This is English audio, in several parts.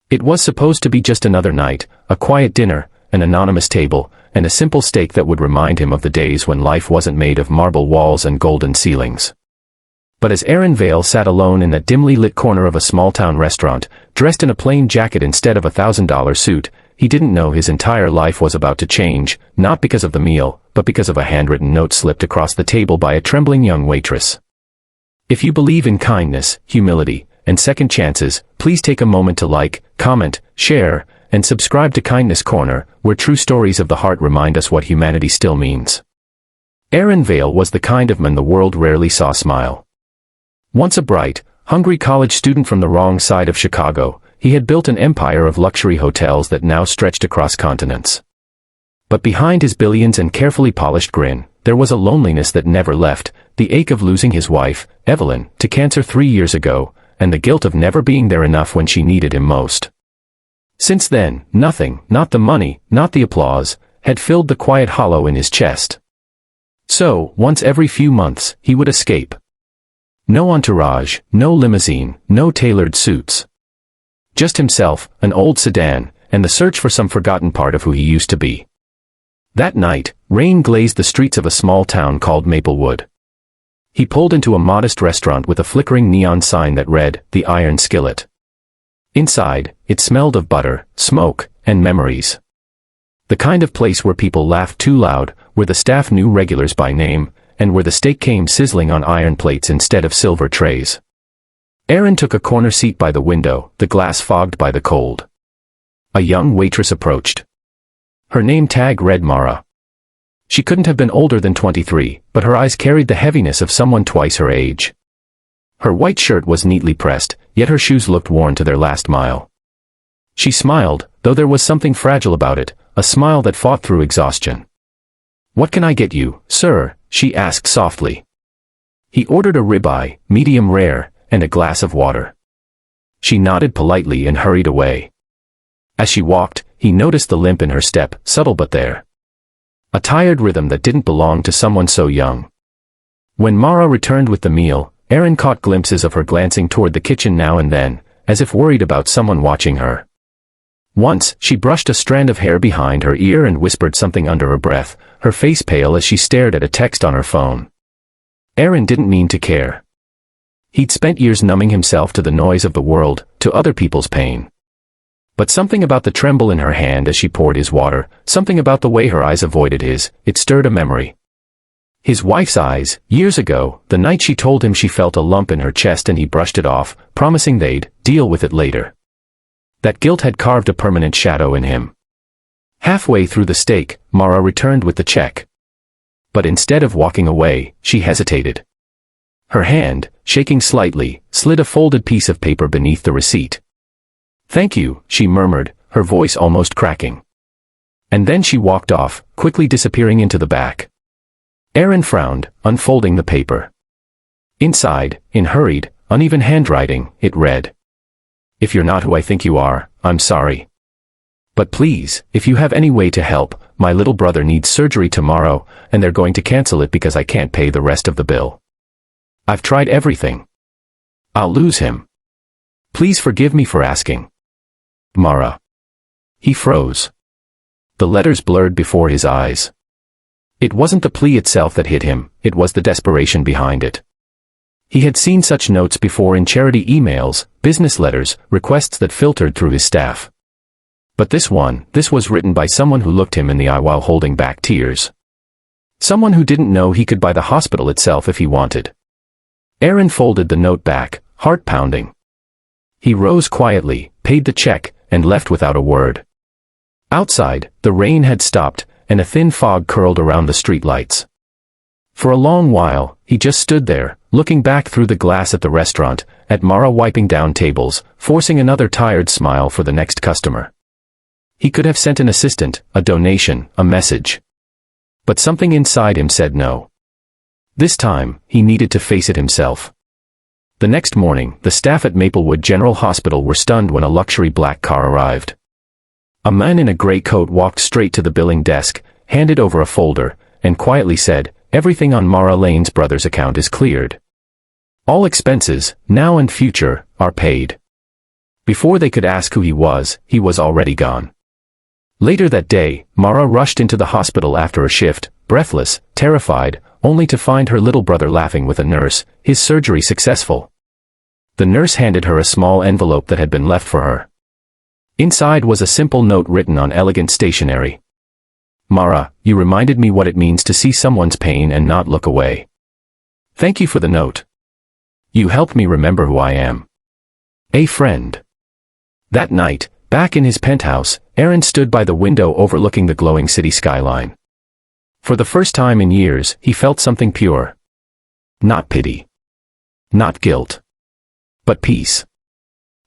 It was supposed to be just another night, a quiet dinner, an anonymous table, and a simple steak that would remind him of the days when life wasn't made of marble walls and golden ceilings. But as Aaron Vale sat alone in that dimly lit corner of a small-town restaurant, dressed in a plain jacket instead of a $1,000 suit, he didn't know his entire life was about to change, not because of the meal, but because of a handwritten note slipped across the table by a trembling young waitress. If you believe in kindness, humility, and second chances, please take a moment to like, comment, share, and subscribe to Kindness Corner, where true stories of the heart remind us what humanity still means. Aaron Vale was the kind of man the world rarely saw smile. Once a bright, hungry college student from the wrong side of Chicago, he had built an empire of luxury hotels that now stretched across continents. But behind his billions and carefully polished grin, there was a loneliness that never left, the ache of losing his wife, Evelyn, to cancer 3 years ago, and the guilt of never being there enough when she needed him most. Since then, nothing, not the money, not the applause, had filled the quiet hollow in his chest. So, once every few months, he would escape. No entourage, no limousine, no tailored suits. Just himself, an old sedan, and the search for some forgotten part of who he used to be. That night, rain glazed the streets of a small town called Maplewood. He pulled into a modest restaurant with a flickering neon sign that read, "The Iron Skillet." Inside, it smelled of butter, smoke, and memories. The kind of place where people laughed too loud, where the staff knew regulars by name, and where the steak came sizzling on iron plates instead of silver trays. Aaron took a corner seat by the window, the glass fogged by the cold. A young waitress approached. Her name tag read Mara. She couldn't have been older than 23, but her eyes carried the heaviness of someone twice her age. Her white shirt was neatly pressed, yet her shoes looked worn to their last mile. She smiled, though there was something fragile about it, a smile that fought through exhaustion. "What can I get you, sir?" she asked softly. He ordered a ribeye, medium rare, and a glass of water. She nodded politely and hurried away. As she walked, he noticed the limp in her step, subtle but there. A tired rhythm that didn't belong to someone so young. When Mara returned with the meal, Aaron caught glimpses of her glancing toward the kitchen now and then, as if worried about someone watching her. Once, she brushed a strand of hair behind her ear and whispered something under her breath, her face pale as she stared at a text on her phone. Aaron didn't mean to care. He'd spent years numbing himself to the noise of the world, to other people's pain. But something about the tremble in her hand as she poured his water, something about the way her eyes avoided his, it stirred a memory. His wife's eyes, years ago, the night she told him she felt a lump in her chest and he brushed it off, promising they'd deal with it later. That guilt had carved a permanent shadow in him. Halfway through the steak, Mara returned with the check. But instead of walking away, she hesitated. Her hand, shaking slightly, slid a folded piece of paper beneath the receipt. "Thank you," she murmured, her voice almost cracking. And then she walked off, quickly disappearing into the back. Aaron frowned, unfolding the paper. Inside, in hurried, uneven handwriting, it read, "If you're not who I think you are, I'm sorry. But please, if you have any way to help, my little brother needs surgery tomorrow, and they're going to cancel it because I can't pay the rest of the bill. I've tried everything. I'll lose him. Please forgive me for asking. Mara." He froze. The letters blurred before his eyes. It wasn't the plea itself that hit him, it was the desperation behind it. He had seen such notes before in charity emails, business letters, requests that filtered through his staff. But this was written by someone who looked him in the eye while holding back tears. Someone who didn't know he could buy the hospital itself if he wanted. Aaron folded the note back, heart pounding. He rose quietly, paid the check, and left without a word. Outside, the rain had stopped, and a thin fog curled around the street lights. For a long while, he just stood there, looking back through the glass at the restaurant, at Mara wiping down tables, forcing another tired smile for the next customer. He could have sent an assistant, a donation, a message. But something inside him said no. This time, he needed to face it himself. The next morning, the staff at Maplewood General Hospital were stunned when a luxury black car arrived. A man in a gray coat walked straight to the billing desk, handed over a folder, and quietly said, "Everything on Mara Lane's brother's account is cleared. All expenses, now and future, are paid." Before they could ask who he was already gone. Later that day, Mara rushed into the hospital after a shift, breathless, terrified, only to find her little brother laughing with a nurse, his surgery successful. The nurse handed her a small envelope that had been left for her. Inside was a simple note written on elegant stationery. Mara, you reminded me what it means to see someone's pain and not look away. Thank you for the note. You helped me remember who I am. A friend. That night, back in his penthouse, Aaron stood by the window overlooking the glowing city skyline. For the first time in years, he felt something pure. Not pity. Not guilt. But peace.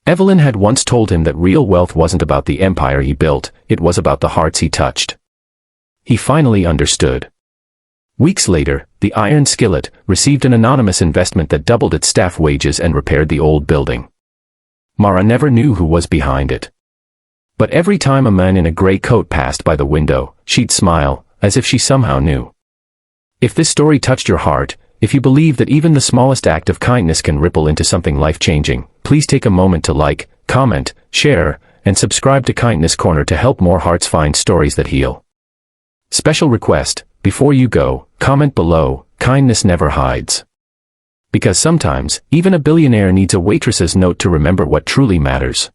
Evelyn had once told him that real wealth wasn't about the empire he built, it was about the hearts he touched. He finally understood. Weeks later, the Iron Skillet received an anonymous investment that doubled its staff wages and repaired the old building. Mara never knew who was behind it. But every time a man in a gray coat passed by the window, she'd smile, as if she somehow knew. If this story touched your heart, if you believe that even the smallest act of kindness can ripple into something life-changing, please take a moment to like, comment, share, and subscribe to Kindness Corner to help more hearts find stories that heal. Special request, before you go, comment below, kindness never hides. Because sometimes, even a billionaire needs a waitress's note to remember what truly matters.